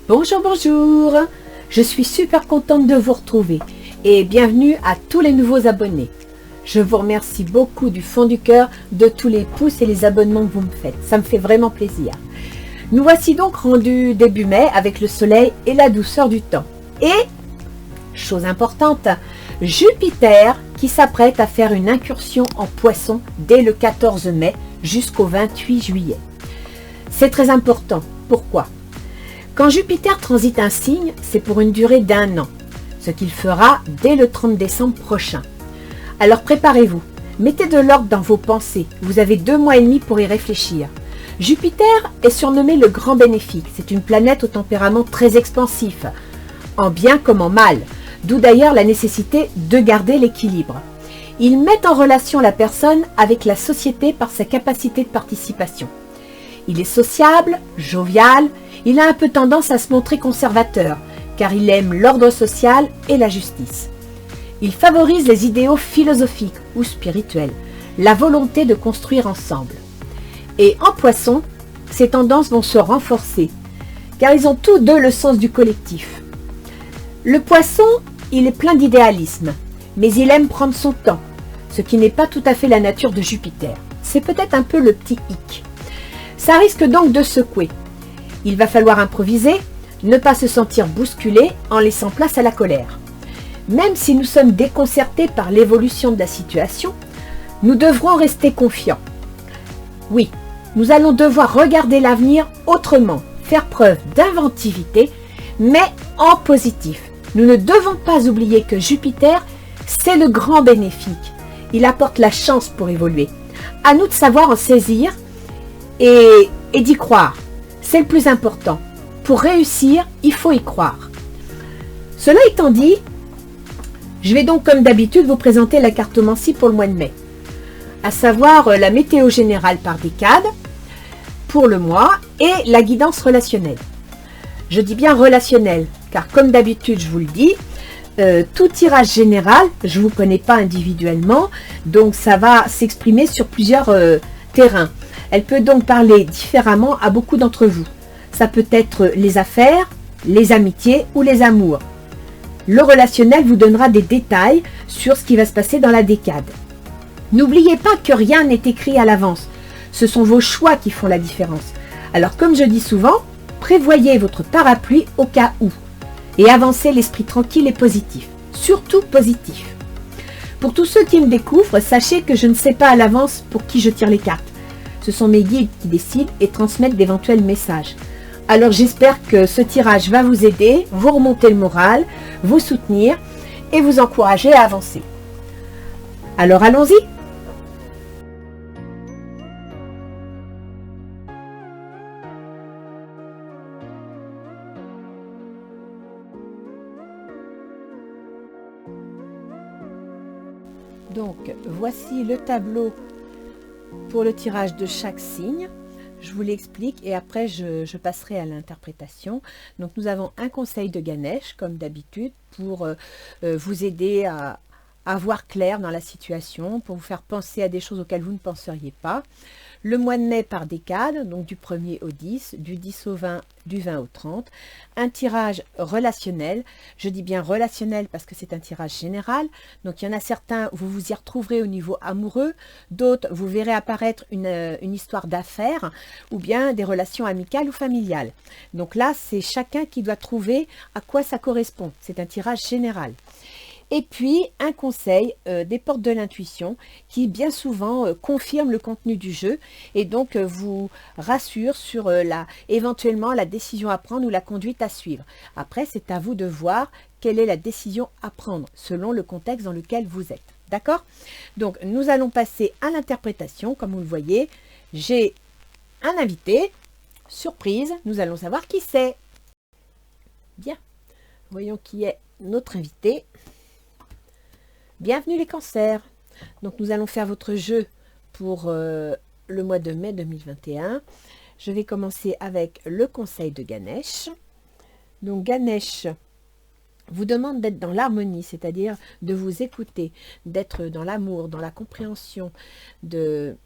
Bonjour, bonjour. Je suis super contente de vous retrouver et bienvenue à tous les nouveaux abonnés. Je vous remercie beaucoup du fond du cœur de tous les pouces et les abonnements que vous me faites. Ça me fait vraiment plaisir. Nous voici donc rendus début mai avec le soleil et la douceur du temps. Et, chose importante, Jupiter qui s'apprête à faire une incursion en Poisson dès le 14 mai jusqu'au 28 juillet. C'est très important. Pourquoi ? Quand Jupiter transite un signe, c'est pour une durée d'1 an, ce qu'il fera dès le 30 décembre prochain. Alors préparez-vous, mettez de l'ordre dans vos pensées, vous avez 2 mois et demi pour y réfléchir. Jupiter est surnommé le grand bénéfique, c'est une planète au tempérament très expansif, en bien comme en mal, d'où d'ailleurs la nécessité de garder l'équilibre. Il met en relation la personne avec la société par sa capacité de participation. Il est sociable, jovial, il a un peu tendance à se montrer conservateur, car il aime l'ordre social et la justice. Il favorise les idéaux philosophiques ou spirituels, la volonté de construire ensemble. Et en Poisson, ces tendances vont se renforcer, car ils ont tous deux le sens du collectif. Le Poisson, il est plein d'idéalisme, mais il aime prendre son temps, ce qui n'est pas tout à fait la nature de Jupiter. C'est peut-être un peu le petit hic. Ça risque donc de secouer. Il va falloir improviser, ne pas se sentir bousculé en laissant place à la colère. Même si nous sommes déconcertés par l'évolution de la situation, nous devrons rester confiants. Oui, nous allons devoir regarder l'avenir autrement, faire preuve d'inventivité, mais en positif. Nous ne devons pas oublier que Jupiter, c'est le grand bénéfique. Il apporte la chance pour évoluer. À nous de savoir en saisir et d'y croire. C'est le plus important. Pour réussir, il faut y croire. Cela étant dit, je vais donc comme d'habitude vous présenter la cartomancie pour le mois de mai, à savoir la météo générale par décade pour le mois et la guidance relationnelle. Je dis bien relationnelle, car comme d'habitude je vous le dis, tout tirage général, je ne vous connais pas individuellement, donc ça va s'exprimer sur plusieurs terrains. Elle peut donc parler différemment à beaucoup d'entre vous. Ça peut être les affaires, les amitiés ou les amours. Le relationnel vous donnera des détails sur ce qui va se passer dans la décade. N'oubliez pas que rien n'est écrit à l'avance. Ce sont vos choix qui font la différence. Alors comme je dis souvent, prévoyez votre parapluie au cas où. Et avancez l'esprit tranquille et positif. Surtout positif. Pour tous ceux qui me découvrent, sachez que je ne sais pas à l'avance pour qui je tire les cartes. Ce sont mes guides qui décident et transmettent d'éventuels messages. Alors j'espère que ce tirage va vous aider, vous remonter le moral, vous soutenir et vous encourager à avancer. Alors allons-y. Donc voici le tableau pour le tirage de chaque signe. Je vous l'explique et après je passerai à l'interprétation. Donc nous avons un conseil de Ganesh comme d'habitude pour vous aider à voir clair dans la situation, pour vous faire penser à des choses auxquelles vous ne penseriez pas. Le mois de mai par décade, donc du 1er au 10, du 10 au 20, du 20 au 30. Un tirage relationnel. Je dis bien relationnel parce que c'est un tirage général. Donc il y en a certains, vous vous y retrouverez au niveau amoureux. D'autres, vous verrez apparaître une histoire d'affaires ou bien des relations amicales ou familiales. Donc là, c'est chacun qui doit trouver à quoi ça correspond. C'est un tirage général. Et puis, un conseil des portes de l'intuition qui bien souvent confirme le contenu du jeu et donc vous rassure sur éventuellement la décision à prendre ou la conduite à suivre. Après, c'est à vous de voir quelle est la décision à prendre selon le contexte dans lequel vous êtes. D'accord? Donc, nous allons passer à l'interprétation. Comme vous le voyez, j'ai un invité. Surprise, nous allons savoir qui c'est. Bien, voyons qui est notre invité. Bienvenue les cancers. Donc nous allons faire votre jeu pour le mois de mai 2021. Je vais commencer avec le conseil de Ganesh. Donc Ganesh vous demande d'être dans l'harmonie, c'est-à-dire de vous écouter, d'être dans l'amour, dans la compréhension, d'être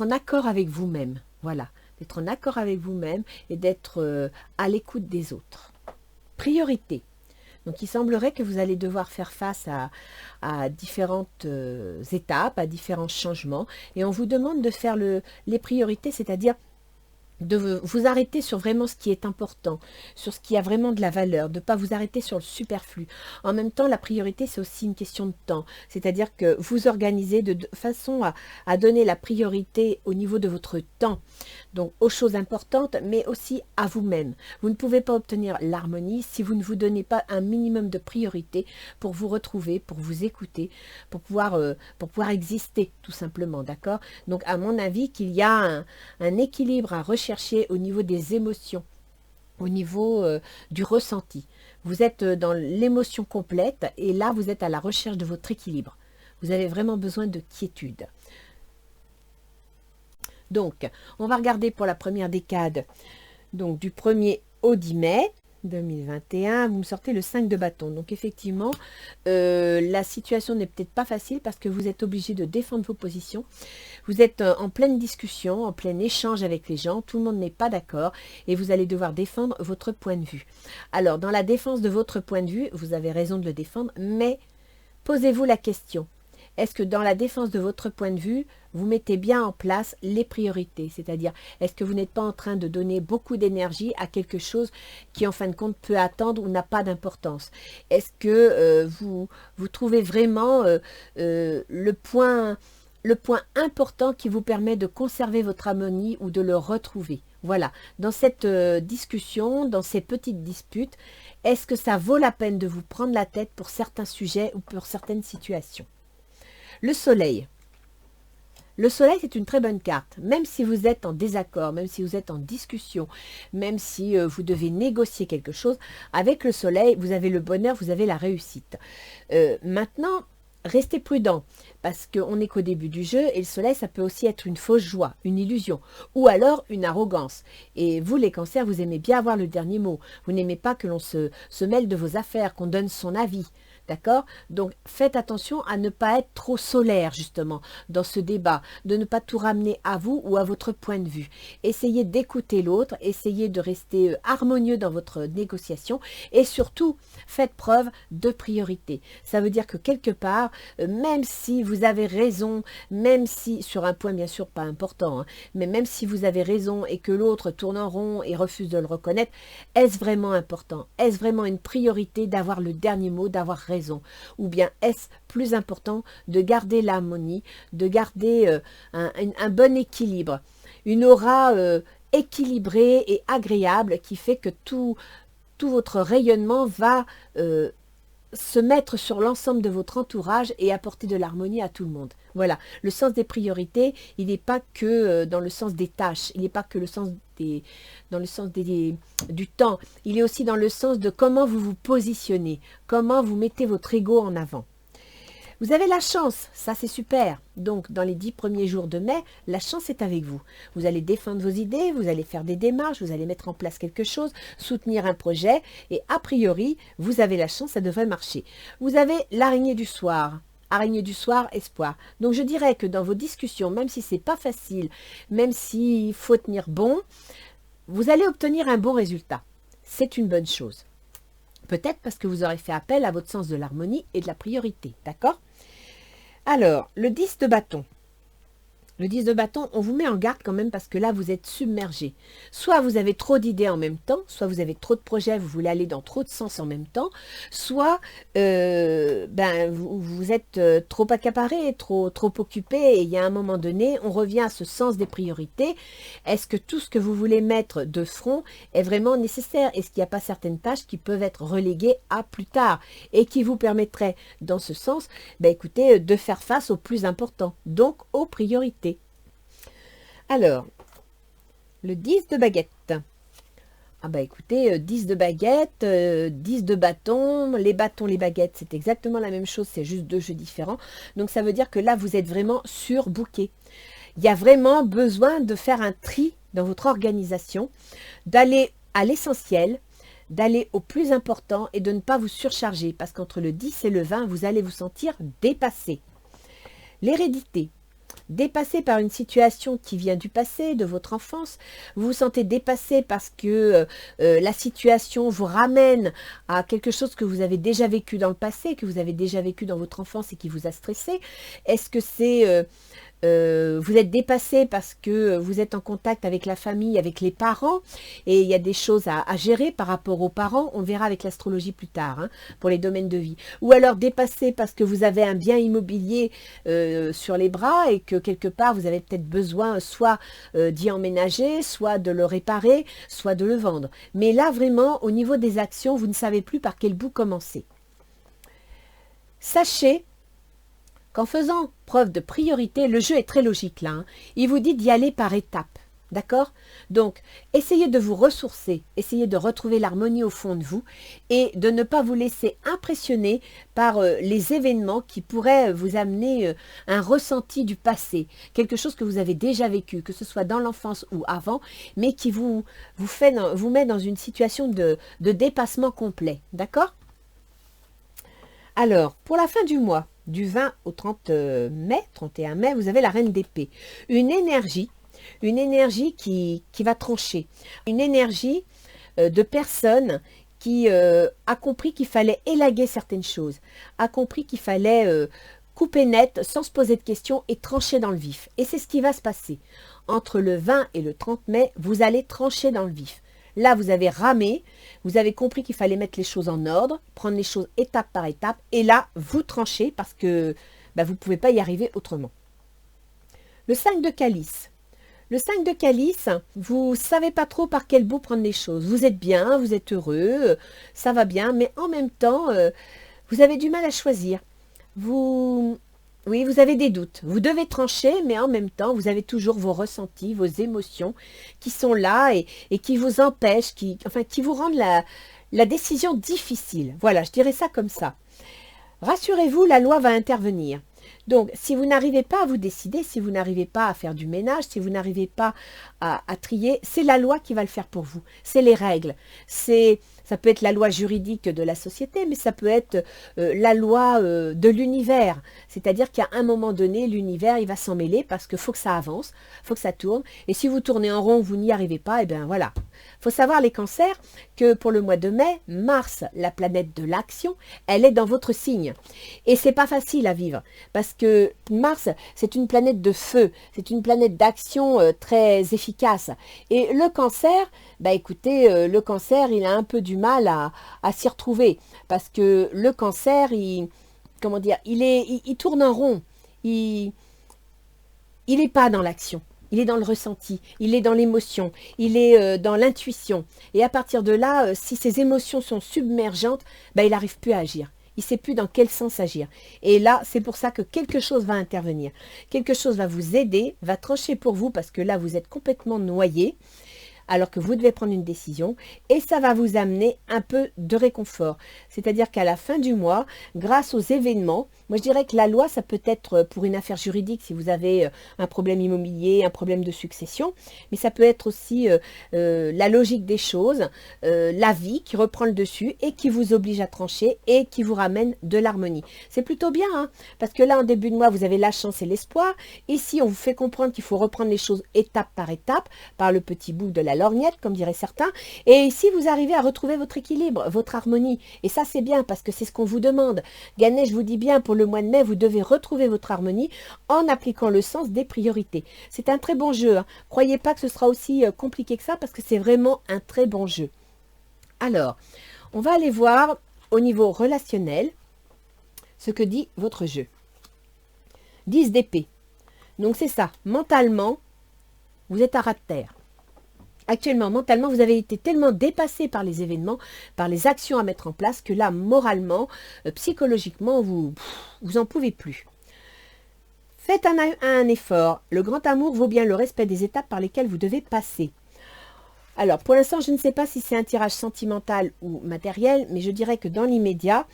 en accord avec vous-même. Voilà, d'être en accord avec vous-même et d'être à l'écoute des autres. Priorité. Donc il semblerait que vous allez devoir faire face à différentes étapes, à différents changements, et on vous demande de faire les priorités, c'est-à-dire de vous arrêter sur vraiment ce qui est important, sur ce qui a vraiment de la valeur, de ne pas vous arrêter sur le superflu. En même temps, la priorité, c'est aussi une question de temps. C'est-à-dire que vous organisez de façon à donner la priorité au niveau de votre temps, donc aux choses importantes, mais aussi à vous-même. Vous ne pouvez pas obtenir l'harmonie si vous ne vous donnez pas un minimum de priorité pour vous retrouver, pour vous écouter, pour pouvoir exister, tout simplement, d'accord? Donc, à mon avis, qu'il y a un équilibre à rechercher au niveau des émotions, au niveau du ressenti. Vous êtes dans l'émotion complète et là, vous êtes à la recherche de votre équilibre. Vous avez vraiment besoin de quiétude. Donc, on va regarder pour la première décade, donc du 1er au 10 mai 2021, vous me sortez le 5 de bâton. Donc effectivement, la situation n'est peut-être pas facile parce que vous êtes obligé de défendre vos positions. Vous êtes en pleine discussion, en plein échange avec les gens. Tout le monde n'est pas d'accord et vous allez devoir défendre votre point de vue. Alors, dans la défense de votre point de vue, vous avez raison de le défendre, mais posez-vous la question. Est-ce que dans la défense de votre point de vue, vous mettez bien en place les priorités? C'est-à-dire, est-ce que vous n'êtes pas en train de donner beaucoup d'énergie à quelque chose qui, en fin de compte, peut attendre ou n'a pas d'importance? Est-ce que vous trouvez vraiment le point important qui vous permet de conserver votre harmonie ou de le retrouver? Voilà, dans cette discussion, dans ces petites disputes, est-ce que ça vaut la peine de vous prendre la tête pour certains sujets ou pour certaines situations? Le soleil. Le soleil, c'est une très bonne carte. Même si vous êtes en désaccord, même si vous êtes en discussion, même si vous devez négocier quelque chose, avec le soleil, vous avez le bonheur, vous avez la réussite. Maintenant, restez prudent, parce qu'on n'est qu'au début du jeu, et le soleil, ça peut aussi être une fausse joie, une illusion, ou alors une arrogance. Et vous, les cancers, vous aimez bien avoir le dernier mot. Vous n'aimez pas que l'on se mêle de vos affaires, qu'on donne son avis. D'accord? Donc, faites attention à ne pas être trop solaire, justement, dans ce débat, de ne pas tout ramener à vous ou à votre point de vue. Essayez d'écouter l'autre, essayez de rester harmonieux dans votre négociation et surtout, faites preuve de priorité. Ça veut dire que quelque part, même si vous avez raison, même si, sur un point bien sûr pas important, hein, mais même si vous avez raison et que l'autre tourne en rond et refuse de le reconnaître, est-ce vraiment important? Est-ce vraiment une priorité d'avoir le dernier mot, d'avoir raison? Ou bien est-ce plus important de garder l'harmonie, de garder un bon équilibre, une aura équilibrée et agréable qui fait que tout votre rayonnement va se mettre sur l'ensemble de votre entourage et apporter de l'harmonie à tout le monde. Voilà, le sens des priorités, il n'est pas que dans le sens des tâches, il n'est pas que dans le sens du temps, il est aussi dans le sens de comment vous vous positionnez, comment vous mettez votre ego en avant. Vous avez la chance, ça c'est super. Donc dans les 10 premiers jours de mai, la chance est avec vous. Vous allez défendre vos idées, vous allez faire des démarches, vous allez mettre en place quelque chose, soutenir un projet et a priori, vous avez la chance, ça devrait marcher. Vous avez l'araignée du soir. Araignée du soir, espoir. Donc je dirais que dans vos discussions, même si c'est pas facile, même s'il faut tenir bon, vous allez obtenir un bon résultat. C'est une bonne chose. Peut-être parce que vous aurez fait appel à votre sens de l'harmonie et de la priorité, d'accord? Alors, le 10 de bâton. Le 10 de bâton, on vous met en garde quand même parce que là, vous êtes submergé. Soit vous avez trop d'idées en même temps, soit vous avez trop de projets, vous voulez aller dans trop de sens en même temps, soit vous êtes trop accaparé, trop occupé, et il y a un moment donné, on revient à ce sens des priorités. Est-ce que tout ce que vous voulez mettre de front est vraiment nécessaire? Est-ce qu'il n'y a pas certaines tâches qui peuvent être reléguées à plus tard et qui vous permettraient, dans ce sens, écoutez, de faire face au plus important, donc aux priorités? Alors, le 10 de baguette. Ah bah écoutez, 10 de baguette, 10 de bâton, les bâtons, les baguettes, c'est exactement la même chose, c'est juste deux jeux différents. Donc ça veut dire que là, vous êtes vraiment surbooké. Il y a vraiment besoin de faire un tri dans votre organisation, d'aller à l'essentiel, d'aller au plus important et de ne pas vous surcharger, parce qu'entre le 10 et le 20, vous allez vous sentir dépassé. L'hérédité. dépassé par une situation qui vient du passé, de votre enfance. Vous vous sentez dépassé parce que la situation vous ramène à quelque chose que vous avez déjà vécu dans le passé, que vous avez déjà vécu dans votre enfance et qui vous a stressé. Est-ce que c'est... vous êtes dépassé parce que vous êtes en contact avec la famille, avec les parents, et il y a des choses à gérer par rapport aux parents, on verra avec l'astrologie plus tard, hein, pour les domaines de vie. Ou alors dépassé parce que vous avez un bien immobilier sur les bras et que quelque part vous avez peut-être besoin soit d'y emménager, soit de le réparer, soit de le vendre. Mais là vraiment, au niveau des actions, vous ne savez plus par quel bout commencer. Sachez qu'en faisant preuve de priorité, le jeu est très logique là. Hein. Il vous dit d'y aller par étapes. D'accord? Donc, essayez de vous ressourcer, essayez de retrouver l'harmonie au fond de vous et de ne pas vous laisser impressionner par les événements qui pourraient vous amener un ressenti du passé, quelque chose que vous avez déjà vécu, que ce soit dans l'enfance ou avant, mais qui vous met dans une situation de dépassement complet. D'accord? Alors, pour la fin du mois, du 20 au 31 mai, vous avez la reine d'épée. Une énergie qui va trancher. Une énergie de personne qui a compris qu'il fallait élaguer certaines choses, a compris qu'il fallait couper net sans se poser de questions et trancher dans le vif. Et c'est ce qui va se passer. Entre le 20 et le 30 mai, vous allez trancher dans le vif. Là, vous avez ramé, vous avez compris qu'il fallait mettre les choses en ordre, prendre les choses étape par étape, et là, vous tranchez parce que vous ne pouvez pas y arriver autrement. Le 5 de calice. Le 5 de calice, vous ne savez pas trop par quel bout prendre les choses. Vous êtes bien, vous êtes heureux, ça va bien, mais en même temps, vous avez du mal à choisir. Oui, vous avez des doutes. Vous devez trancher, mais en même temps, vous avez toujours vos ressentis, vos émotions qui sont là et qui vous empêchent, qui vous rendent la décision difficile. Voilà, je dirais ça comme ça. Rassurez-vous, la loi va intervenir. Donc, si vous n'arrivez pas à vous décider, si vous n'arrivez pas à faire du ménage, si vous n'arrivez pas à trier, c'est la loi qui va le faire pour vous. C'est les règles. Ça peut être la loi juridique de la société, mais ça peut être la loi de l'univers. C'est-à-dire qu'à un moment donné, l'univers, il va s'en mêler parce qu'il faut que ça avance, il faut que ça tourne. Et si vous tournez en rond, vous n'y arrivez pas, et bien voilà. Il faut savoir, les cancers, que pour le mois de mai, Mars, la planète de l'action, elle est dans votre signe. Et c'est pas facile à vivre parce que Mars, c'est une planète de feu, c'est une planète d'action très efficace. Et le cancer, écoutez, le cancer, il a un peu du mal à s'y retrouver parce que le cancer, il tourne en rond, il n'est pas dans l'action. Il est dans le ressenti, il est dans l'émotion, il est dans l'intuition. Et à partir de là, si ses émotions sont submergentes, il n'arrive plus à agir. Il ne sait plus dans quel sens agir. Et là, c'est pour ça que quelque chose va intervenir. Quelque chose va vous aider, va trancher pour vous, parce que là, vous êtes complètement noyé, alors que vous devez prendre une décision, et ça va vous amener un peu de réconfort. C'est-à-dire qu'à la fin du mois, grâce aux événements, moi je dirais que la loi, ça peut être pour une affaire juridique si vous avez un problème immobilier, un problème de succession, mais ça peut être aussi la logique des choses, la vie qui reprend le dessus et qui vous oblige à trancher et qui vous ramène de l'harmonie. C'est plutôt bien, hein, parce que là, en début de mois, vous avez la chance et l'espoir. Ici, on vous fait comprendre qu'il faut reprendre les choses étape, par le petit bout de la lorgnette, comme diraient certains. Et ici, vous arrivez à retrouver votre équilibre, votre harmonie. Et ça, c'est bien, parce que c'est ce qu'on vous demande. Ganesh vous dit bien, pour le mois de mai, vous devez retrouver votre harmonie en appliquant le sens des priorités. C'est un très bon jeu. Hein. Croyez pas que ce sera aussi compliqué que ça, parce que c'est vraiment un très bon jeu. Alors, on va aller voir au niveau relationnel ce que dit votre jeu. 10 d'épée. Donc c'est ça, mentalement, vous êtes à ras de terre. Actuellement, mentalement, vous avez été tellement dépassé par les événements, par les actions à mettre en place, que là, moralement, psychologiquement, vous en pouvez plus. Faites un effort. Le grand amour vaut bien le respect des étapes par lesquelles vous devez passer. Alors, pour l'instant, je ne sais pas si c'est un tirage sentimental ou matériel, mais je dirais que dans l'immédiat,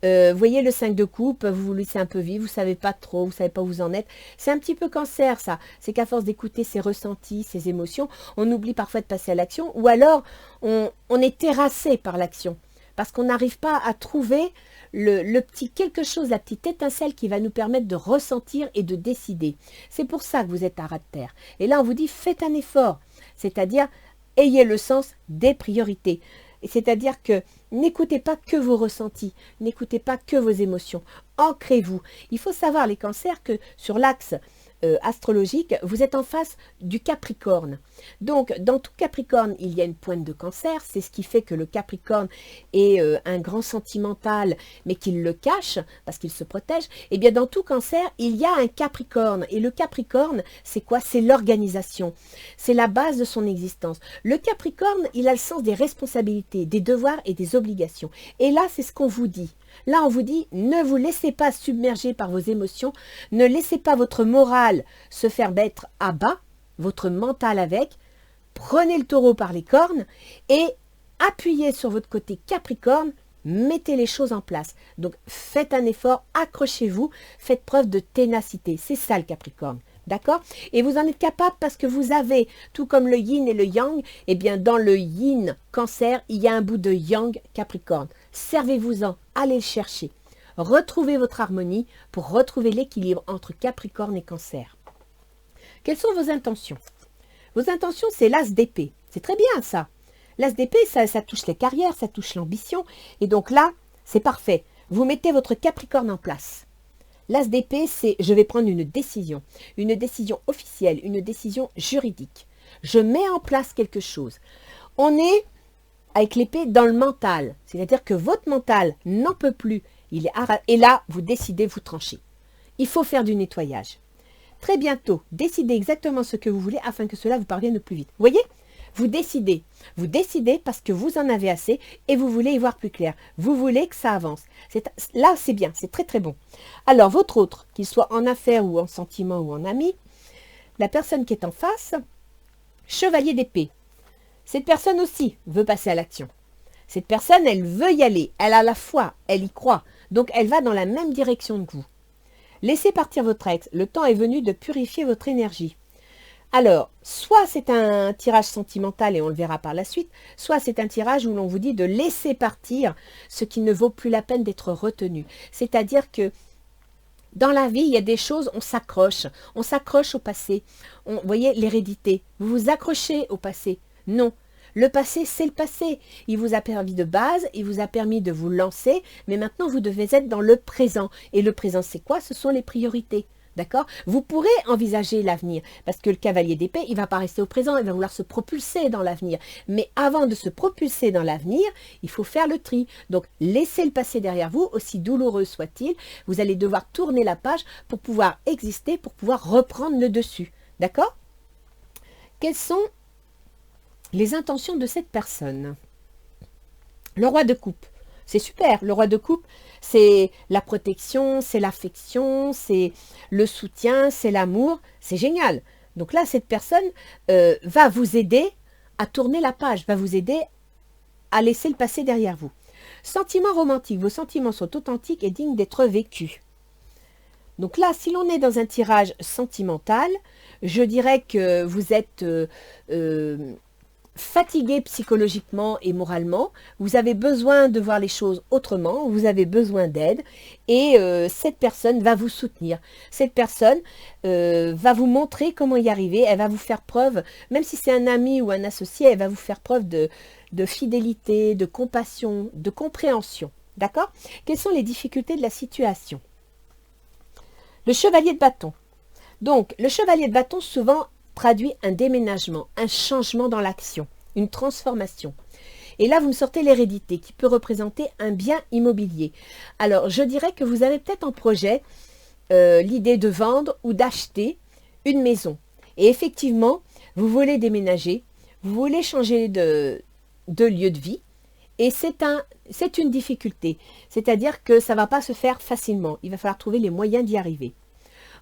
vous voyez le 5 de coupe, vous vous laissez un peu vivre, vous ne savez pas trop, vous ne savez pas où vous en êtes. C'est un petit peu cancer, ça. C'est qu'à force d'écouter ses ressentis, ses émotions, on oublie parfois de passer à l'action, ou alors on est terrassé par l'action. parce qu'on n'arrive pas à trouver le petit quelque chose, la petite étincelle qui va nous permettre de ressentir et de décider. C'est pour ça que vous êtes à ras de terre. Et là, on vous dit, faites un effort, c'est-à-dire, ayez le sens des priorités. C'est-à-dire que n'écoutez pas que vos ressentis, n'écoutez pas que vos émotions, ancrez-vous. Il faut savoir, les cancers, que sur l'axe astrologique, vous êtes en face du Capricorne. Donc, dans tout Capricorne, il y a une pointe de Cancer. C'est ce qui fait que le Capricorne est un grand sentimental, mais qu'il le cache parce qu'il se protège. Et bien, dans tout Cancer, il y a un Capricorne. Et le Capricorne, c'est quoi? C'est l'organisation. C'est la base de son existence. Le Capricorne, il a le sens des responsabilités, des devoirs et des obligations. Et là, c'est ce qu'on vous dit. Là, on vous dit, ne vous laissez pas submerger par vos émotions, ne laissez pas votre morale se faire mettre à bas, votre mental avec, prenez le taureau par les cornes et appuyez sur votre côté Capricorne, mettez les choses en place. Donc, faites un effort, accrochez-vous, faites preuve de ténacité. C'est ça le Capricorne. D'accord? Et vous en êtes capable parce que vous avez, tout comme le yin et le yang, eh bien dans le yin Cancer, il y a un bout de yang Capricorne. Servez-vous-en, allez le chercher. Retrouvez votre harmonie pour retrouver l'équilibre entre Capricorne et Cancer. Quelles sont vos intentions? Vos intentions, c'est l'as d'épée. C'est très bien ça. L'as d'épée, ça touche les carrières, ça touche l'ambition. Et donc là, c'est parfait. Vous mettez votre Capricorne en place. L'as d'épée, c'est je vais prendre une décision officielle, une décision juridique. Je mets en place quelque chose. On est avec l'épée dans le mental, c'est-à-dire que votre mental n'en peut plus. Et là, vous décidez, vous tranchez. Il faut faire du nettoyage. Très bientôt, décidez exactement ce que vous voulez afin que cela vous parvienne plus vite. Vous voyez? Vous décidez parce que vous en avez assez et vous voulez y voir plus clair. Vous voulez que ça avance. Là, c'est bien, c'est très très bon. Alors, votre autre, qu'il soit en affaires ou en sentiment ou en ami, la personne qui est en face, chevalier d'épée. Cette personne aussi veut passer à l'action. Cette personne, elle veut y aller, elle a la foi, elle y croit. Donc, elle va dans la même direction que vous. Laissez partir votre ex, le temps est venu de purifier votre énergie. Alors, soit c'est un tirage sentimental et on le verra par la suite, soit c'est un tirage où l'on vous dit de laisser partir ce qui ne vaut plus la peine d'être retenu. C'est-à-dire que dans la vie, il y a des choses, on s'accroche au passé. Vous voyez, l'hérédité, vous vous accrochez au passé. Non, le passé, c'est le passé. Il vous a permis de base, il vous a permis de vous lancer, mais maintenant, vous devez être dans le présent. Et le présent, c'est quoi? Ce sont les priorités. D'accord? Vous pourrez envisager l'avenir, parce que le cavalier d'épée, il ne va pas rester au présent, il va vouloir se propulser dans l'avenir. Mais avant de se propulser dans l'avenir, il faut faire le tri. Donc, laissez le passé derrière vous, aussi douloureux soit-il. Vous allez devoir tourner la page pour pouvoir exister, pour pouvoir reprendre le dessus. D'accord? Quelles sont les intentions de cette personne? Le roi de coupe. C'est super, le roi de coupe, c'est la protection, c'est l'affection, c'est le soutien, c'est l'amour, c'est génial. Donc là, cette personne va vous aider à tourner la page, va vous aider à laisser le passé derrière vous. Sentiments romantiques, vos sentiments sont authentiques et dignes d'être vécus. Donc là, si l'on est dans un tirage sentimental, je dirais que vous êtes fatigué psychologiquement et moralement, vous avez besoin de voir les choses autrement, vous avez besoin d'aide et cette personne va vous soutenir. Cette personne va vous montrer comment y arriver, elle va vous faire preuve, même si c'est un ami ou un associé, elle va vous faire preuve de fidélité, de compassion, de compréhension. D'accord? Quelles sont les difficultés de la situation? Le chevalier de bâton. Donc, le chevalier de bâton souvent traduit un déménagement, un changement dans l'action, une transformation. Et là, vous me sortez l'hérédité qui peut représenter un bien immobilier. Alors, je dirais que vous avez peut-être en projet l'idée de vendre ou d'acheter une maison. Et effectivement, vous voulez déménager, vous voulez changer de lieu de vie. Et c'est une difficulté. C'est-à-dire que ça ne va pas se faire facilement. Il va falloir trouver les moyens d'y arriver.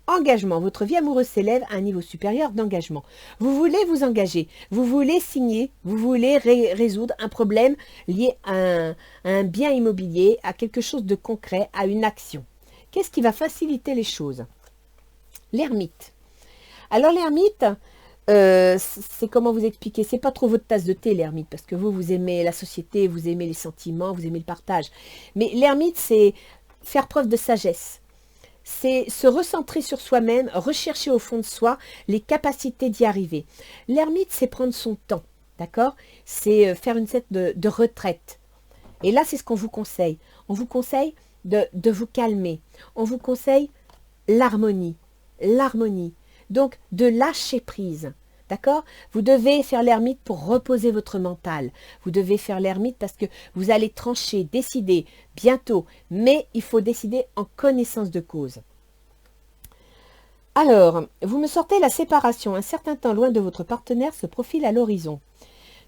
Engagement, votre vie amoureuse s'élève à un niveau supérieur d'engagement. Vous voulez vous engager, vous voulez signer, vous voulez résoudre un problème lié à un bien immobilier, à quelque chose de concret, à une action. Qu'est-ce qui va faciliter les choses? L'ermite. Alors l'ermite, c'est comment vous expliquer, c'est pas trop votre tasse de thé l'ermite, parce que vous aimez la société, vous aimez les sentiments, vous aimez le partage. Mais l'ermite, c'est faire preuve de sagesse. C'est se recentrer sur soi-même, rechercher au fond de soi les capacités d'y arriver. L'ermite, c'est prendre son temps, d'accord? C'est faire une sorte de retraite. Et là, c'est ce qu'on vous conseille. On vous conseille de vous calmer. On vous conseille l'harmonie. L'harmonie. Donc, de lâcher prise. D'accord? Vous devez faire l'ermite pour reposer votre mental. Vous devez faire l'ermite parce que vous allez trancher, décider bientôt. Mais il faut décider en connaissance de cause. Alors, vous me sortez la séparation. Un certain temps loin de votre partenaire se profile à l'horizon.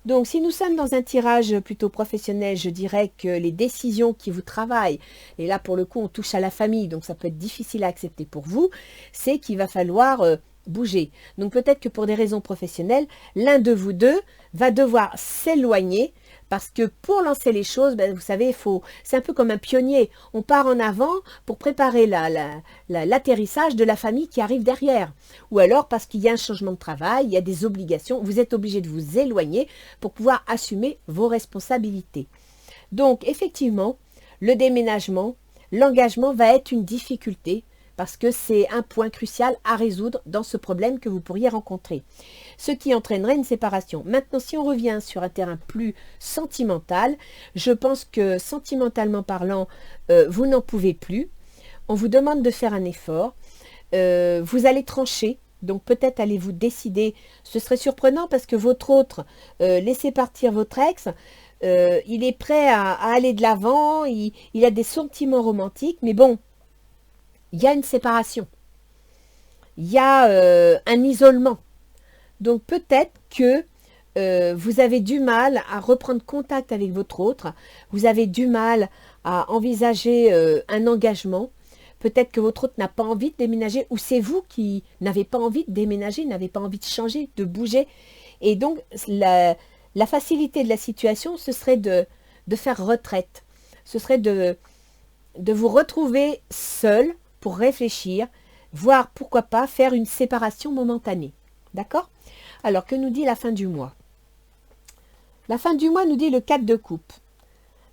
Donc, si nous sommes dans un tirage plutôt professionnel, je dirais que les décisions qui vous travaillent, et là pour le coup on touche à la famille, donc ça peut être difficile à accepter pour vous, c'est qu'il va falloir bouger. Donc peut-être que pour des raisons professionnelles, l'un de vous deux va devoir s'éloigner parce que pour lancer les choses, ben, vous savez, c'est un peu comme un pionnier. On part en avant pour préparer l'atterrissage de la famille qui arrive derrière. Ou alors parce qu'il y a un changement de travail, il y a des obligations, vous êtes obligé de vous éloigner pour pouvoir assumer vos responsabilités. Donc effectivement, le déménagement, l'engagement va être une difficulté parce que c'est un point crucial à résoudre dans ce problème que vous pourriez rencontrer, ce qui entraînerait une séparation. Maintenant, si on revient sur un terrain plus sentimental, je pense que sentimentalement parlant, vous n'en pouvez plus. On vous demande de faire un effort. Vous allez trancher, donc peut-être allez-vous décider. Ce serait surprenant parce que votre autre, laissez partir votre ex, il est prêt à aller de l'avant, il a des sentiments romantiques, mais bon, il y a une séparation, il y a un isolement. Donc peut-être que vous avez du mal à reprendre contact avec votre autre, vous avez du mal à envisager un engagement. Peut-être que votre autre n'a pas envie de déménager, ou c'est vous qui n'avez pas envie de déménager, n'avez pas envie de changer, de bouger. Et donc, la facilité de la situation, ce serait de faire retraite. Ce serait de vous retrouver seul pour réfléchir, voire pourquoi pas faire une séparation momentanée. D'accord? Alors, que nous dit la fin du mois? La fin du mois nous dit le 4 de coupe.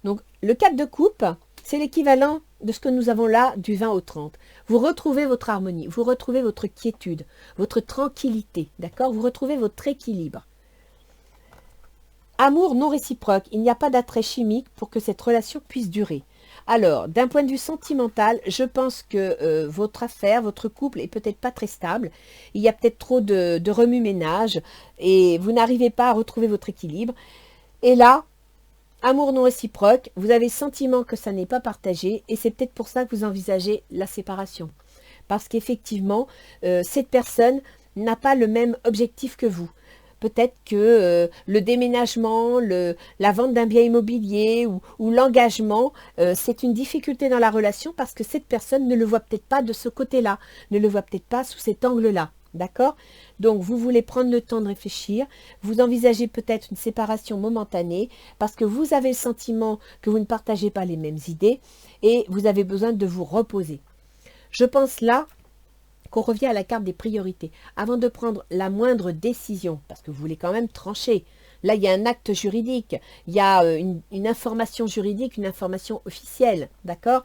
Donc, le 4 de coupe, c'est l'équivalent de ce que nous avons là du 20 au 30. Vous retrouvez votre harmonie, vous retrouvez votre quiétude, votre tranquillité, d'accord? Vous retrouvez votre équilibre. Amour non réciproque, il n'y a pas d'attrait chimique pour que cette relation puisse durer. Alors, d'un point de vue sentimental, je pense que votre affaire, votre couple est peut-être pas très stable. Il y a peut-être trop de remue-ménage et vous n'arrivez pas à retrouver votre équilibre. Et là, amour non réciproque, vous avez le sentiment que ça n'est pas partagé et c'est peut-être pour ça que vous envisagez la séparation. Parce qu'effectivement, cette personne n'a pas le même objectif que vous. Peut-être que le déménagement, la vente d'un bien immobilier ou l'engagement, c'est une difficulté dans la relation parce que cette personne ne le voit peut-être pas de ce côté-là, ne le voit peut-être pas sous cet angle-là. D'accord? Donc, vous voulez prendre le temps de réfléchir, vous envisagez peut-être une séparation momentanée parce que vous avez le sentiment que vous ne partagez pas les mêmes idées et vous avez besoin de vous reposer. Je pense là qu'on revient à la carte des priorités. Avant de prendre la moindre décision, parce que vous voulez quand même trancher, là il y a un acte juridique, il y a une information juridique, une information officielle, d'accord?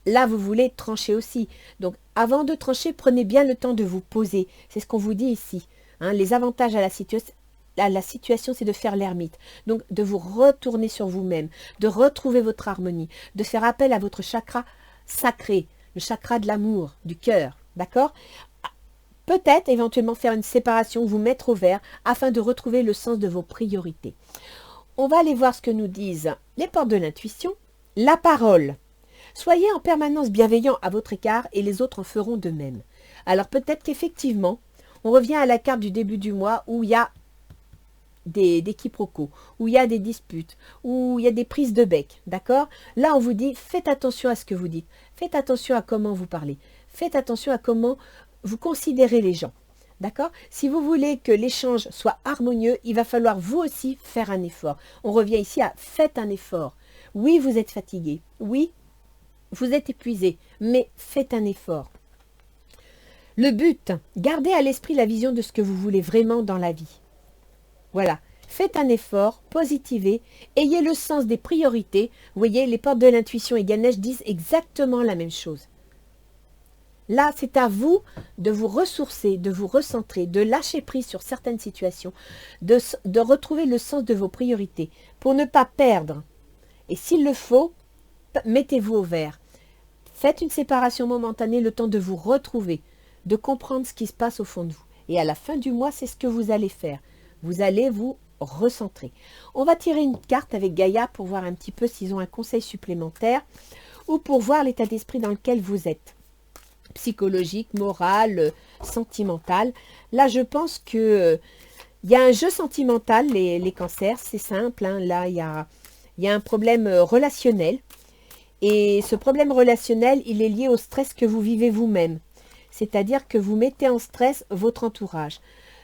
Là, vous voulez trancher aussi. Donc, avant de trancher, prenez bien le temps de vous poser. C'est ce qu'on vous dit ici. Hein, les avantages à la situation, c'est de faire l'ermite. Donc, de vous retourner sur vous-même, de retrouver votre harmonie, de faire appel à votre chakra sacré, le chakra de l'amour, du cœur. D'accord? Peut-être, éventuellement, faire une séparation, vous mettre au vert, afin de retrouver le sens de vos priorités. On va aller voir ce que nous disent les portes de l'intuition, la parole. Soyez en permanence bienveillant à votre égard et les autres en feront de même. Alors peut-être qu'effectivement, on revient à la carte du début du mois où il y a des quiproquos, où il y a des disputes, où il y a des prises de bec, d'accord? Là, on vous dit, faites attention à ce que vous dites, faites attention à comment vous parlez, faites attention à comment vous considérez les gens, d'accord? Si vous voulez que l'échange soit harmonieux, il va falloir vous aussi faire un effort. On revient ici à faites un effort. Oui, vous êtes fatigué, oui, vous êtes épuisé, mais faites un effort. Le but, gardez à l'esprit la vision de ce que vous voulez vraiment dans la vie. Voilà. Faites un effort, positivez, ayez le sens des priorités. Vous voyez, les portes de l'intuition et Ganesh disent exactement la même chose. Là, c'est à vous de vous ressourcer, de vous recentrer, de lâcher prise sur certaines situations, de retrouver le sens de vos priorités pour ne pas perdre. Et s'il le faut, mettez-vous au vert. Faites une séparation momentanée, le temps de vous retrouver, de comprendre ce qui se passe au fond de vous. Et à la fin du mois, c'est ce que vous allez faire. Vous allez vous recentrer. On va tirer une carte avec Gaïa pour voir un petit peu s'ils ont un conseil supplémentaire ou pour voir l'état d'esprit dans lequel vous êtes. Psychologique, moral, sentimental. Là, je pense que il y a un jeu sentimental, les cancers, c'est simple. Hein. Là, il y a un problème relationnel. Et ce problème relationnel, il est lié au stress que vous vivez vous-même. C'est-à-dire que vous mettez en stress votre entourage.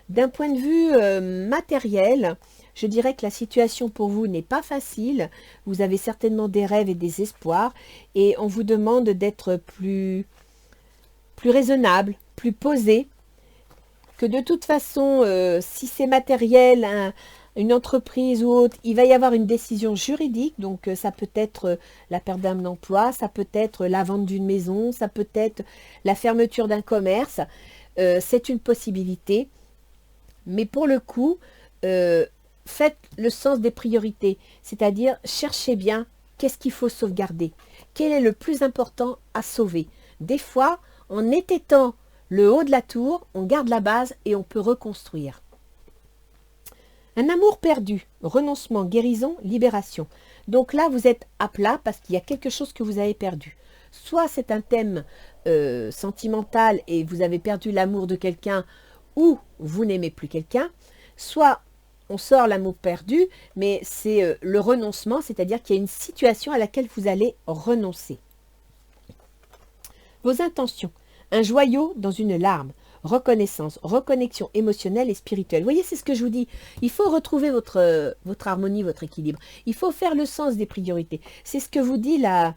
D'un point de vue matériel, je dirais que la situation pour vous n'est pas facile. Vous avez certainement des rêves et des espoirs. Et on vous demande d'être plus raisonnable, plus posé. Que de toute façon, si c'est matériel, une entreprise ou autre, il va y avoir une décision juridique, donc ça peut être la perte d'un emploi, ça peut être la vente d'une maison, ça peut être la fermeture d'un commerce, c'est une possibilité, mais pour le coup, faites le sens des priorités, c'est-à-dire cherchez bien qu'est-ce qu'il faut sauvegarder, quel est le plus important à sauver. Des fois, en étayant le haut de la tour, on garde la base et on peut reconstruire. Un amour perdu, renoncement, guérison, libération. Donc là, vous êtes à plat parce qu'il y a quelque chose que vous avez perdu. Soit c'est un thème sentimental et vous avez perdu l'amour de quelqu'un ou vous n'aimez plus quelqu'un. Soit on sort l'amour perdu, mais c'est le renoncement, c'est-à-dire qu'il y a une situation à laquelle vous allez renoncer. Vos intentions. Un joyau dans une larme. Reconnaissance, reconnexion émotionnelle et spirituelle. Vous voyez, c'est ce que je vous dis. Il faut retrouver votre harmonie, votre équilibre. Il faut faire le sens des priorités. C'est ce que vous dit la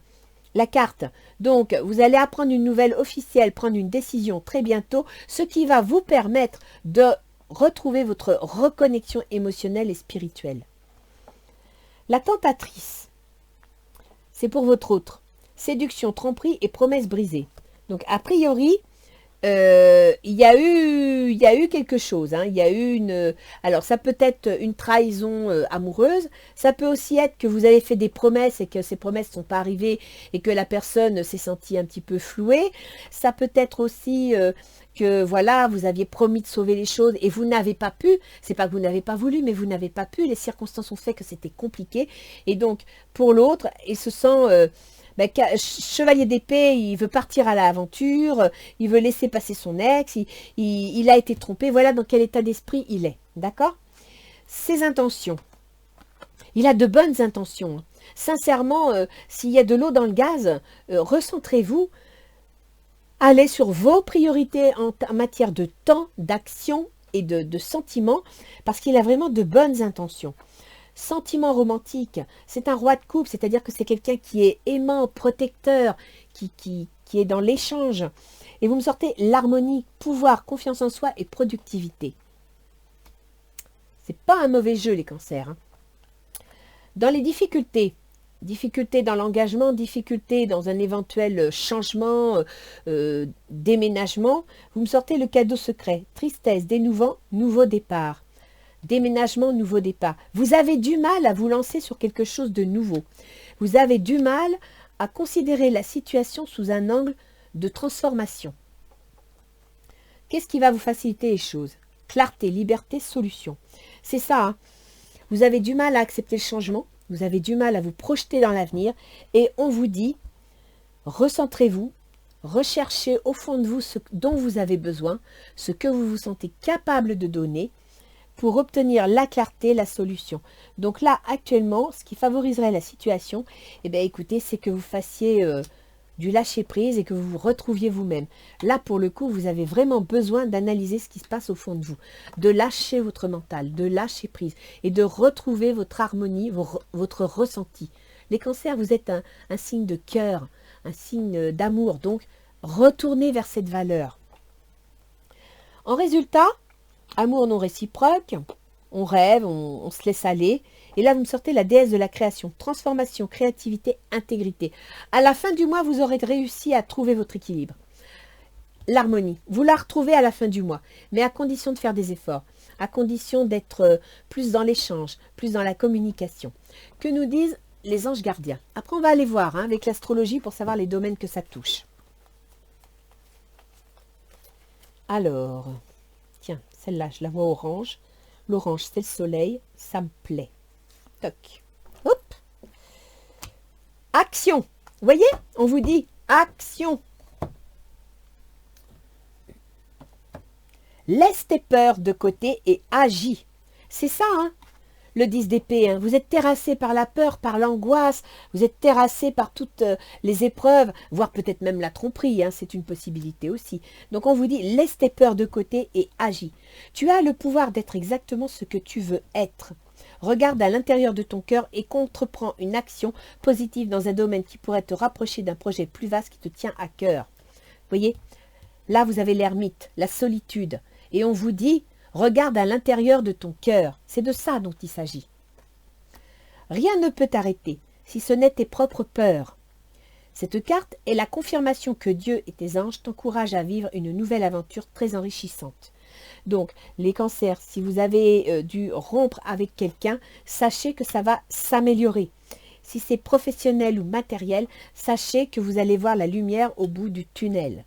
carte. Donc, vous allez apprendre une nouvelle officielle, prendre une décision très bientôt, ce qui va vous permettre de retrouver votre reconnexion émotionnelle et spirituelle. La tentatrice, c'est pour votre autre. Séduction, tromperie et promesses brisées. Donc, a priori, il y a eu quelque chose. Hein. Il y a eu alors, ça peut être une trahison amoureuse. Ça peut aussi être que vous avez fait des promesses et que ces promesses ne sont pas arrivées et que la personne s'est sentie un petit peu flouée. Ça peut être aussi que, voilà, vous aviez promis de sauver les choses et vous n'avez pas pu. C'est pas que vous n'avez pas voulu, mais vous n'avez pas pu. Les circonstances ont fait que c'était compliqué. Et donc, pour l'autre, il se sent... chevalier d'épée, il veut partir à l'aventure, il veut laisser passer son ex, il a été trompé, voilà dans quel état d'esprit il est, d'accord? Ses intentions, il a de bonnes intentions, hein. Sincèrement, s'il y a de l'eau dans le gaz, recentrez-vous, allez sur vos priorités en matière de temps, d'action et de sentiments, parce qu'il a vraiment de bonnes intentions. Sentiment romantique, c'est un roi de coupe, c'est-à-dire que c'est quelqu'un qui est aimant, protecteur, qui est dans l'échange. Et vous me sortez l'harmonie, pouvoir, confiance en soi et productivité. C'est pas un mauvais jeu les cancers. Hein. Dans les difficultés dans l'engagement, difficultés dans un éventuel changement, déménagement, vous me sortez le cadeau secret, tristesse, dénouement, nouveau départ. Déménagement, nouveau départ. Vous avez du mal à vous lancer sur quelque chose de nouveau. Vous avez du mal à considérer la situation sous un angle de transformation. Qu'est-ce qui va vous faciliter les choses? Clarté, liberté, solution. C'est ça. Hein. Vous avez du mal à accepter le changement. Vous avez du mal à vous projeter dans l'avenir. Et on vous dit, recentrez-vous. Recherchez au fond de vous ce dont vous avez besoin, ce que vous vous sentez capable de donner, pour obtenir la clarté, la solution. Donc là, actuellement, ce qui favoriserait la situation, eh bien, écoutez, c'est que vous fassiez du lâcher-prise et que vous vous retrouviez vous-même. Là, pour le coup, vous avez vraiment besoin d'analyser ce qui se passe au fond de vous, de lâcher votre mental, de lâcher prise et de retrouver votre harmonie, votre ressenti. Les cancers, vous êtes un signe de cœur, un signe d'amour. Donc, retournez vers cette valeur. En résultat, amour non réciproque, on rêve, on se laisse aller. Et là, vous me sortez la déesse de la création, transformation, créativité, intégrité. À la fin du mois, vous aurez réussi à trouver votre équilibre. L'harmonie, vous la retrouvez à la fin du mois, mais à condition de faire des efforts, à condition d'être plus dans l'échange, plus dans la communication. Que nous disent les anges gardiens? Après, on va aller voir avec l'astrologie pour savoir les domaines que ça touche. Alors, tiens, celle-là, je la vois orange. L'orange, c'est le soleil, ça me plaît. Toc. Hop. Action. Vous voyez, on vous dit action. Laisse tes peurs de côté et agis. C'est ça, le 10 d'épée. Vous êtes terrassé par la peur, par l'angoisse. Vous êtes terrassé par toutes les épreuves, voire peut-être même la tromperie. C'est une possibilité aussi. Donc on vous dit, laisse tes peurs de côté et agis. Tu as le pouvoir d'être exactement ce que tu veux être. Regarde à l'intérieur de ton cœur et entreprends une action positive dans un domaine qui pourrait te rapprocher d'un projet plus vaste qui te tient à cœur. Vous voyez, là vous avez l'ermite, la solitude. Et on vous dit, regarde à l'intérieur de ton cœur. C'est de ça dont il s'agit. Rien ne peut t'arrêter, si ce n'est tes propres peurs. Cette carte est la confirmation que Dieu et tes anges t'encouragent à vivre une nouvelle aventure très enrichissante. Donc, les cancers, si vous avez dû rompre avec quelqu'un, sachez que ça va s'améliorer. Si c'est professionnel ou matériel, sachez que vous allez voir la lumière au bout du tunnel.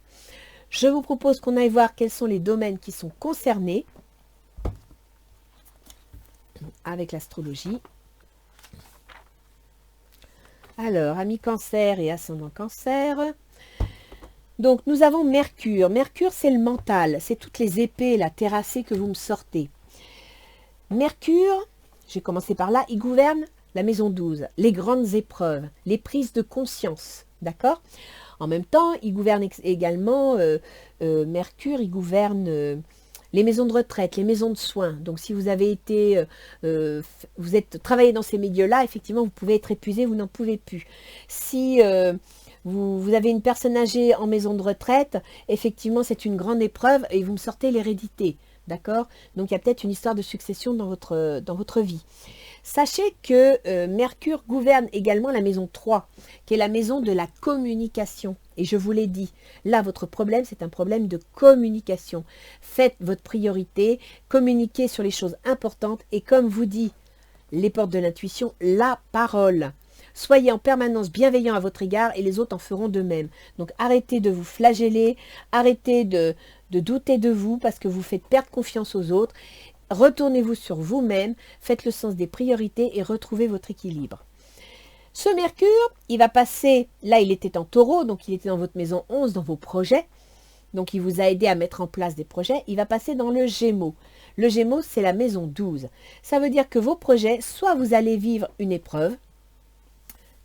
Je vous propose qu'on aille voir quels sont les domaines qui sont concernés avec l'astrologie. Alors, amis cancer et ascendant cancer. Donc, nous avons Mercure. Mercure, c'est le mental. C'est toutes les épées, la terrassée que vous me sortez. Mercure, j'ai commencé par là, il gouverne la maison 12, les grandes épreuves, les prises de conscience. D'accord? En même temps, il gouverne également, Mercure, il gouverne les maisons de retraite, les maisons de soins. Donc, si vous avez été, vous êtes travaillé dans ces milieux-là, effectivement, vous pouvez être épuisé, vous n'en pouvez plus. Si vous avez une personne âgée en maison de retraite, effectivement, c'est une grande épreuve et vous me sortez l'hérédité. D'accord? Donc, il y a peut-être une histoire de succession dans votre vie. Sachez que Mercure gouverne également la maison 3, qui est la maison de la communication. Et je vous l'ai dit, là, votre problème, c'est un problème de communication. Faites votre priorité, communiquez sur les choses importantes et comme vous dit les portes de l'intuition, la parole. Soyez en permanence bienveillant à votre égard et les autres en feront de même. Donc arrêtez de vous flageller, arrêtez de douter de vous parce que vous faites perdre confiance aux autres. Retournez-vous sur vous-même, faites le sens des priorités et retrouvez votre équilibre. Ce Mercure, il va passer, là il était en taureau, donc il était dans votre maison 11, dans vos projets. Donc il vous a aidé à mettre en place des projets. Il va passer dans le Gémeaux. Le Gémeaux, c'est la maison 12. Ça veut dire que vos projets, soit vous allez vivre une épreuve,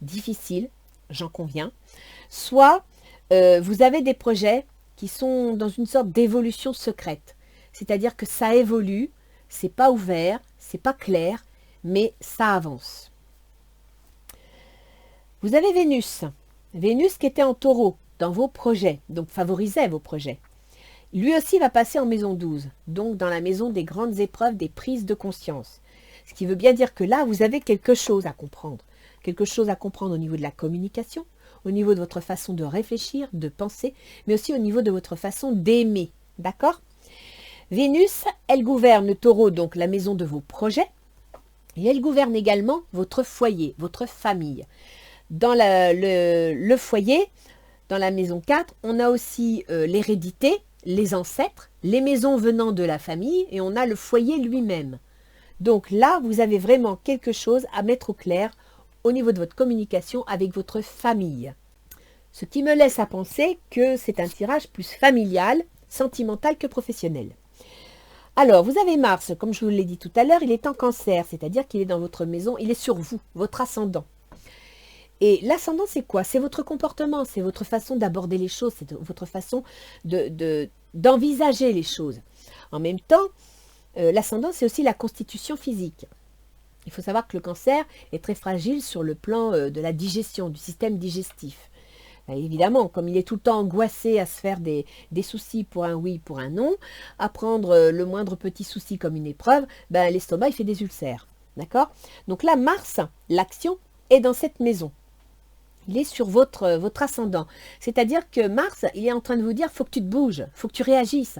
difficile, j'en conviens, soit vous avez des projets qui sont dans une sorte d'évolution secrète. C'est-à-dire que ça évolue, c'est pas ouvert, c'est pas clair, mais ça avance. Vous avez Vénus. Vénus qui était en taureau dans vos projets, donc favorisait vos projets. Lui aussi va passer en maison 12, donc dans la maison des grandes épreuves, des prises de conscience. Ce qui veut bien dire que là, vous avez quelque chose à comprendre. Quelque chose à comprendre au niveau de la communication, au niveau de votre façon de réfléchir, de penser, mais aussi au niveau de votre façon d'aimer. D'accord ? Vénus, elle gouverne le taureau, donc la maison de vos projets, et elle gouverne également votre foyer, votre famille. Dans le foyer, dans la maison 4, on a aussi l'hérédité, les ancêtres, les maisons venant de la famille, et on a le foyer lui-même. Donc là, vous avez vraiment quelque chose à mettre au clair au niveau de votre communication avec votre famille. Ce qui me laisse à penser que c'est un tirage plus familial, sentimental que professionnel. Alors, vous avez Mars, comme je vous l'ai dit tout à l'heure, il est en cancer, c'est-à-dire qu'il est dans votre maison, il est sur vous, votre ascendant. Et l'ascendant, c'est quoi? C'est votre comportement, c'est votre façon d'aborder les choses, c'est votre façon d'envisager les choses. En même temps, l'ascendant, c'est aussi la constitution physique. Il faut savoir que le cancer est très fragile sur le plan de la digestion, du système digestif. Évidemment, comme il est tout le temps angoissé à se faire des soucis pour un oui, pour un non, à prendre le moindre petit souci comme une épreuve, l'estomac, il fait des ulcères. D'accord? Donc là, Mars, l'action, est dans cette maison. Il est sur votre ascendant. C'est-à-dire que Mars, il est en train de vous dire, faut que tu te bouges, faut que tu réagisses.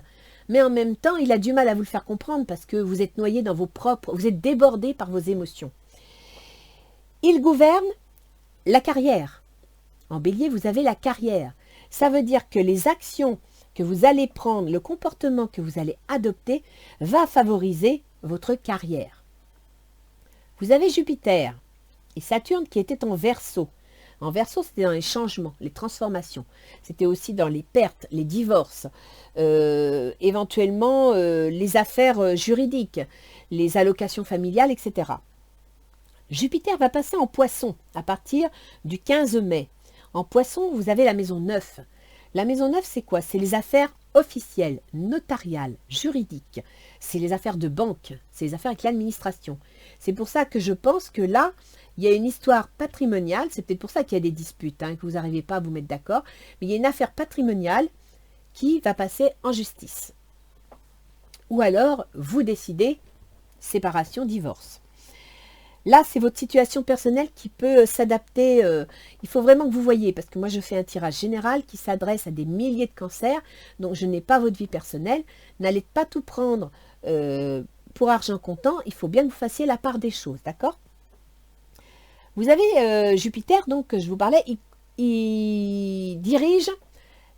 Mais en même temps, il a du mal à vous le faire comprendre parce que vous êtes noyé dans vous êtes débordé par vos émotions. Il gouverne la carrière. En Bélier, vous avez la carrière. Ça veut dire que les actions que vous allez prendre, le comportement que vous allez adopter va favoriser votre carrière. Vous avez Jupiter et Saturne qui étaient en Verseau. En Verseau, c'était dans les changements, les transformations. C'était aussi dans les pertes, les divorces, éventuellement les affaires juridiques, les allocations familiales, etc. Jupiter va passer en Poisson à partir du 15 mai. En Poisson, vous avez la maison 9. La maison 9, c'est quoi? C'est les affaires officielles, notariales, juridiques. C'est les affaires de banque, c'est les affaires avec l'administration. C'est pour ça que je pense que là, il y a une histoire patrimoniale. C'est peut-être pour ça qu'il y a des disputes, que vous n'arrivez pas à vous mettre d'accord. Mais il y a une affaire patrimoniale qui va passer en justice. Ou alors, vous décidez séparation, divorce. Là, c'est votre situation personnelle qui peut s'adapter. Il faut vraiment que vous voyez, parce que moi, je fais un tirage général qui s'adresse à des milliers de cancers, donc je n'ai pas votre vie personnelle. N'allez pas tout prendre pour argent comptant. Il faut bien que vous fassiez la part des choses, d'accord? Vous avez Jupiter, donc je vous parlais, il dirige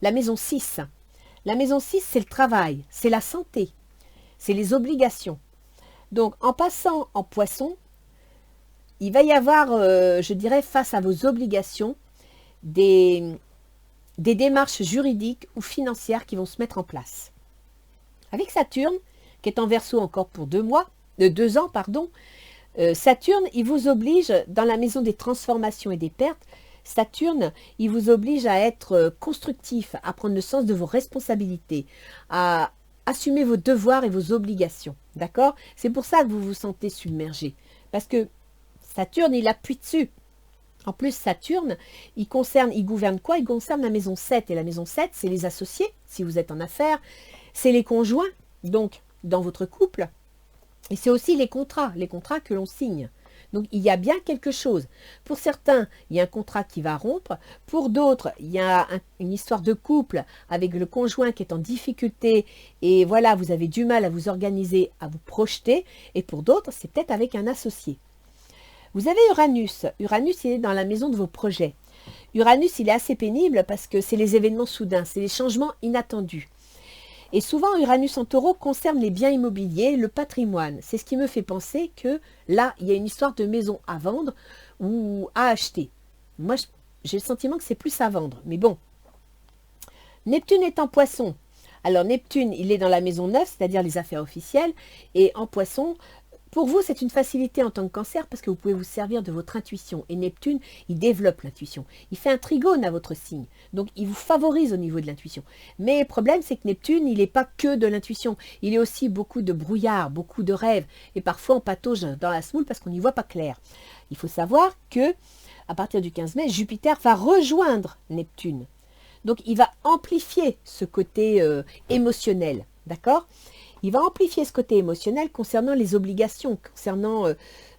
la maison 6. La maison 6, c'est le travail, c'est la santé, c'est les obligations. Donc, en passant en Poisson, il va y avoir, je dirais, face à vos obligations, des démarches juridiques ou financières qui vont se mettre en place. Avec Saturne, qui est en Verseau encore pour 2 ans, Saturne, il vous oblige, dans la maison des transformations et des pertes, Saturne, il vous oblige à être constructif, à prendre le sens de vos responsabilités, à assumer vos devoirs et vos obligations. D'accord? C'est pour ça que vous vous sentez submergé. Parce que Saturne, il appuie dessus. En plus, Saturne, il gouverne quoi? Il concerne la maison 7. Et la maison 7, c'est les associés, si vous êtes en affaires. C'est les conjoints, donc dans votre couple. Et c'est aussi les contrats que l'on signe. Donc, il y a bien quelque chose. Pour certains, il y a un contrat qui va rompre. Pour d'autres, il y a une histoire de couple avec le conjoint qui est en difficulté. Et voilà, vous avez du mal à vous organiser, à vous projeter. Et pour d'autres, c'est peut-être avec un associé. Vous avez Uranus. Uranus, il est dans la maison de vos projets. Uranus, il est assez pénible parce que c'est les événements soudains, c'est les changements inattendus. Et souvent, Uranus en Taureau concerne les biens immobiliers, le patrimoine. C'est ce qui me fait penser que là, il y a une histoire de maison à vendre ou à acheter. Moi, j'ai le sentiment que c'est plus à vendre. Mais bon. Neptune est en Poisson. Alors, Neptune, il est dans la maison 9, c'est-à-dire les affaires officielles. Et en Poisson, pour vous, c'est une facilité en tant que Cancer parce que vous pouvez vous servir de votre intuition. Et Neptune, il développe l'intuition. Il fait un trigone à votre signe. Donc, il vous favorise au niveau de l'intuition. Mais le problème, c'est que Neptune, il n'est pas que de l'intuition. Il est aussi beaucoup de brouillard, beaucoup de rêves. Et parfois, on patauge dans la semoule parce qu'on n'y voit pas clair. Il faut savoir que à partir du 15 mai, Jupiter va rejoindre Neptune. Donc, il va amplifier ce côté émotionnel. D'accord ? Il va amplifier ce côté émotionnel concernant les obligations, concernant,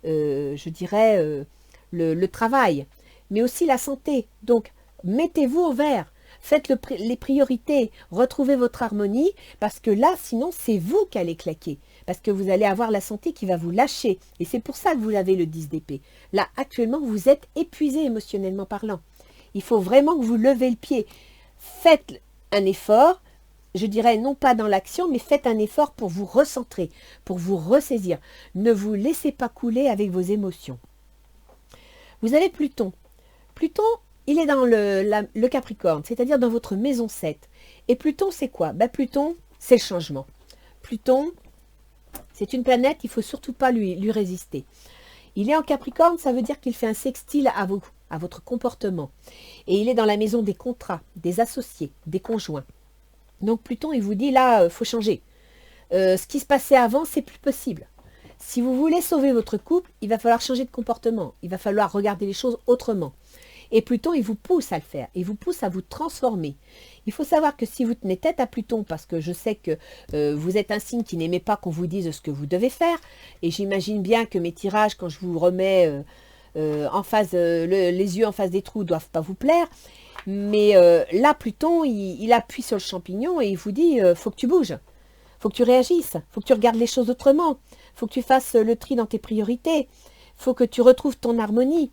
je dirais, le travail, mais aussi la santé. Donc, mettez-vous au vert, faites les priorités, retrouvez votre harmonie, parce que là, sinon, c'est vous qui allez claquer, parce que vous allez avoir la santé qui va vous lâcher. Et c'est pour ça que vous avez le 10 d'épée. Là, actuellement, vous êtes épuisé émotionnellement parlant. Il faut vraiment que vous levez le pied. Faites un effort. Je dirais non pas dans l'action, mais faites un effort pour vous recentrer, pour vous ressaisir. Ne vous laissez pas couler avec vos émotions. Vous avez Pluton. Pluton, il est dans le Capricorne, c'est-à-dire dans votre maison 7. Et Pluton, c'est quoi? Pluton, c'est le changement. Pluton, c'est une planète, il ne faut surtout pas lui résister. Il est en Capricorne, ça veut dire qu'il fait un sextile à votre comportement. Et il est dans la maison des contrats, des associés, des conjoints. Donc Pluton, il vous dit là, il faut changer. Ce qui se passait avant, c'est plus possible. Si vous voulez sauver votre couple, il va falloir changer de comportement. Il va falloir regarder les choses autrement. Et Pluton, il vous pousse à le faire, il vous pousse à vous transformer. Il faut savoir que si vous tenez tête à Pluton, parce que je sais que vous êtes un signe qui n'aimait pas qu'on vous dise ce que vous devez faire, et j'imagine bien que mes tirages, quand je vous remets en face, les yeux en face des trous, ne doivent pas vous plaire, mais là, Pluton, il appuie sur le champignon et il vous dit, faut que tu bouges, faut que tu réagisses, faut que tu regardes les choses autrement, faut que tu fasses le tri dans tes priorités, faut que tu retrouves ton harmonie.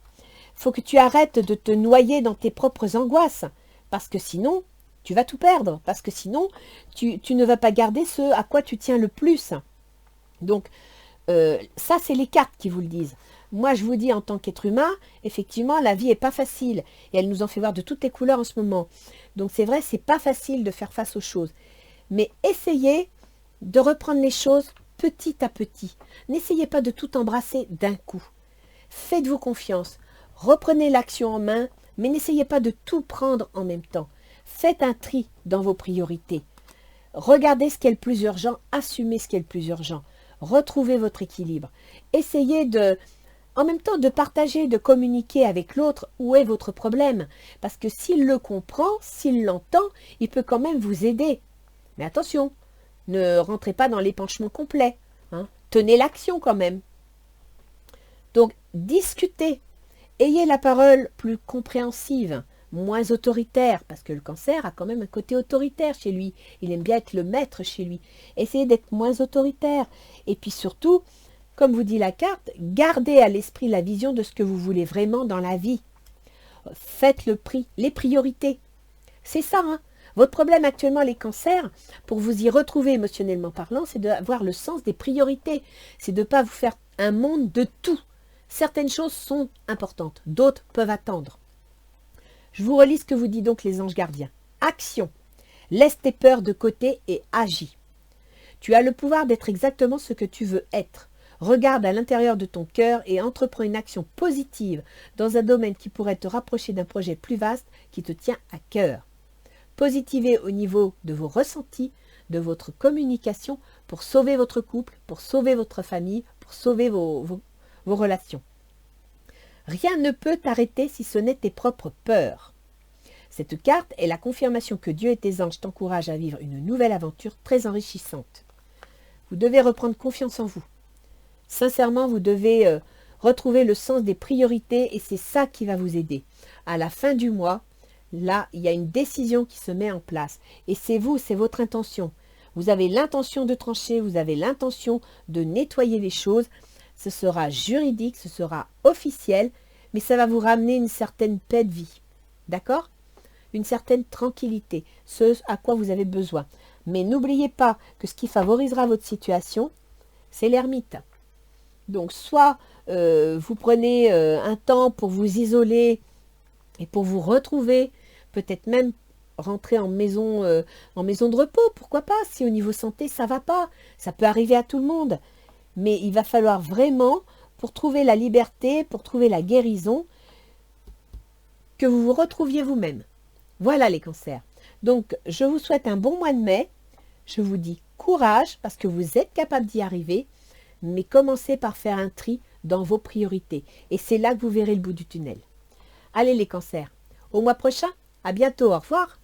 Faut que tu arrêtes de te noyer dans tes propres angoisses, parce que sinon, tu vas tout perdre, parce que sinon, tu ne vas pas garder ce à quoi tu tiens le plus. Donc, ça, c'est les cartes qui vous le disent. Moi, je vous dis, en tant qu'être humain, effectivement, la vie n'est pas facile, et elle nous en fait voir de toutes les couleurs en ce moment. Donc, c'est vrai, c'est pas facile de faire face aux choses. Mais essayez de reprendre les choses petit à petit. N'essayez pas de tout embrasser d'un coup. Faites-vous confiance. Reprenez l'action en main, mais n'essayez pas de tout prendre en même temps. Faites un tri dans vos priorités. Regardez ce qui est le plus urgent, assumez ce qui est le plus urgent. Retrouvez votre équilibre. Essayez en même temps de partager, de communiquer avec l'autre où est votre problème. Parce que s'il le comprend, s'il l'entend, il peut quand même vous aider. Mais attention, ne rentrez pas dans l'épanchement complet. Hein. Tenez l'action quand même. Donc, discutez. Ayez la parole plus compréhensive, moins autoritaire, parce que le Cancer a quand même un côté autoritaire chez lui. Il aime bien être le maître chez lui. Essayez d'être moins autoritaire. Et puis surtout, comme vous dit la carte, gardez à l'esprit la vision de ce que vous voulez vraiment dans la vie. Faites les priorités. C'est ça, hein. Votre problème actuellement, les cancers, pour vous y retrouver émotionnellement parlant, c'est d'avoir le sens des priorités. C'est de ne pas vous faire un monde de tout. Certaines choses sont importantes, d'autres peuvent attendre. Je vous relis ce que vous dit donc les anges gardiens. Action. Laisse tes peurs de côté et agis. Tu as le pouvoir d'être exactement ce que tu veux être. Regarde à l'intérieur de ton cœur et entreprends une action positive dans un domaine qui pourrait te rapprocher d'un projet plus vaste qui te tient à cœur. Positivez au niveau de vos ressentis, de votre communication pour sauver votre couple, pour sauver votre famille, pour sauver vos relations. Rien ne peut t'arrêter si ce n'est tes propres peurs. Cette carte est la confirmation que Dieu et tes anges t'encouragent à vivre une nouvelle aventure très enrichissante. Vous devez reprendre confiance en vous. Sincèrement, vous devez retrouver le sens des priorités et c'est ça qui va vous aider. À la fin du mois, là, il y a une décision qui se met en place. Et c'est vous, c'est votre intention. Vous avez l'intention de trancher, vous avez l'intention de nettoyer les choses. Ce sera juridique, ce sera officiel, mais ça va vous ramener une certaine paix de vie. D'accord ? Une certaine tranquillité, ce à quoi vous avez besoin. Mais n'oubliez pas que ce qui favorisera votre situation, c'est l'ermite. Donc, soit vous prenez un temps pour vous isoler et pour vous retrouver, peut-être même rentrer en maison de repos, pourquoi pas, si au niveau santé, ça ne va pas. Ça peut arriver à tout le monde. Mais il va falloir vraiment, pour trouver la liberté, pour trouver la guérison, que vous vous retrouviez vous-même. Voilà les cancers. Donc, je vous souhaite un bon mois de mai. Je vous dis courage, parce que vous êtes capable d'y arriver, mais commencez par faire un tri dans vos priorités. Et c'est là que vous verrez le bout du tunnel. Allez les cancers, au mois prochain, à bientôt, au revoir.